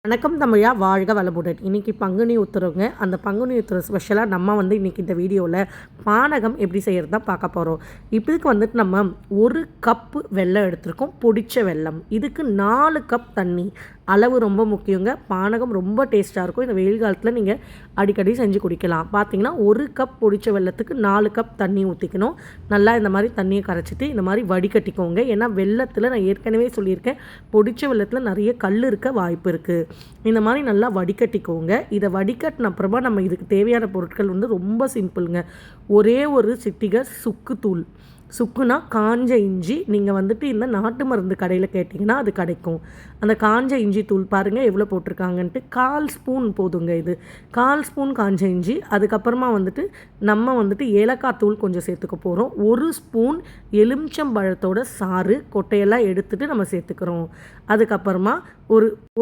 வணக்கம் தமிழா, வாழ்க வளமுடன். இன்றைக்கி பங்குனி உத்திரவுங்க. அந்த பங்குனி உத்திரம் ஸ்பெஷலாக நம்ம இன்றைக்கி இந்த வீடியோவில் பானகம் எப்படி செய்கிறது தான் பார்க்க போகிறோம். இதுக்கு நம்ம 1 கப்பு வெல்லம் எடுத்துருக்கோம், பொடிச்ச வெல்லம். இதுக்கு 4 கப் தண்ணி. அளவு ரொம்ப முக்கியங்க. பானகம் ரொம்ப டேஸ்ட்டாக இருக்கும். இந்த வெயில் காலத்தில் நீங்கள் அடிக்கடி செஞ்சு குடிக்கலாம். பார்த்தீங்கன்னா 1 கப் பொடிச்ச வெல்லத்துக்கு 4 கப் தண்ணி ஊற்றிக்கணும். நல்லா இந்த மாதிரி தண்ணியை கரைச்சிட்டு இந்த மாதிரி வடிகட்டிக்கோங்க. ஏன்னா வெல்லத்தில் நான் ஏற்கனவே சொல்லியிருக்கேன், பொடிச்ச வெல்லத்தில் நிறைய கல் இருக்க வாய்ப்பு இருக்குது. இந்த மாதிரி நல்லா வடிகட்டிக்கோங்க. இதை வடிகட்டின அப்புறமா நம்ம இதுக்கு தேவையான பொருட்கள் ரொம்ப சிம்பிளுங்க. ஒரே ஒரு சிட்டிகை சுக்குத்தூள். சுக்குனா காஞ்ச இஞ்சி. நீங்கள் இந்த நாட்டு மருந்து கடையில் கேட்டிங்கன்னா அது கிடைக்கும். அந்த காஞ்ச இஞ்சி தூள் பாருங்கள் எவ்வளோ போட்டிருக்காங்கன்ட்டு. 1/4 ஸ்பூன் போதுங்க. இது 1/4 ஸ்பூன் காஞ்ச இஞ்சி. அதுக்கப்புறமா நம்ம ஏலக்காய் தூள் கொஞ்சம் சேர்த்துக்க போகிறோம். 1 ஸ்பூன் எலுமிச்சம்பழத்தோட சாறு கொட்டையெல்லாம் எடுத்துகிட்டு நம்ம சேர்த்துக்கிறோம். அதுக்கப்புறமா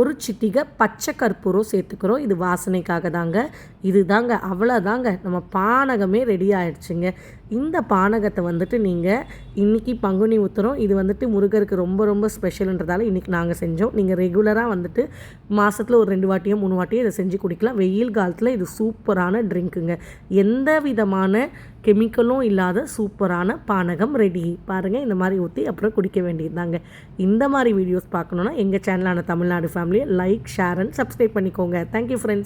ஒரு சிட்டிகை பச்சை கற்பூரம் சேர்த்துக்கிறோம். இது வாசனைக்காக தாங்க. இது தாங்க, அவ்வளோதாங்க, நம்ம பானகமே ரெடி ஆகிடுச்சுங்க. இந்த பானகத்தை நீங்கள் இன்றைக்கி பங்குனி உத்திரம், இது முருகருக்கு ரொம்ப ரொம்ப ஸ்பெஷல்ன்றதால இன்றைக்கி நாங்கள் செஞ்சோம். நீங்கள் ரெகுலராக மாதத்தில் ஒரு 2 வாட்டியோ 3 வாட்டியோ இதை செஞ்சு குடிக்கலாம். வெயில் காலத்தில் இது சூப்பரான ட்ரிங்க்குங்க. எந்த விதமான கெமிக்கலும் இல்லாத சூப்பரான பானகம் ரெடி. பாருங்கள், இந்த மாதிரி ஊற்றி அப்புறம் குடிக்க வேண்டியது தாங்க. இந்த மாதிரி வீடியோஸ் பார்க்கணுன்னா எங்கள் சேனலான தமிழ்நாடு ஃபேமிலியை லைக், ஷேர் அண்ட் சப்ஸ்கிரைப் பண்ணிக்கோங்க. Thank you friends.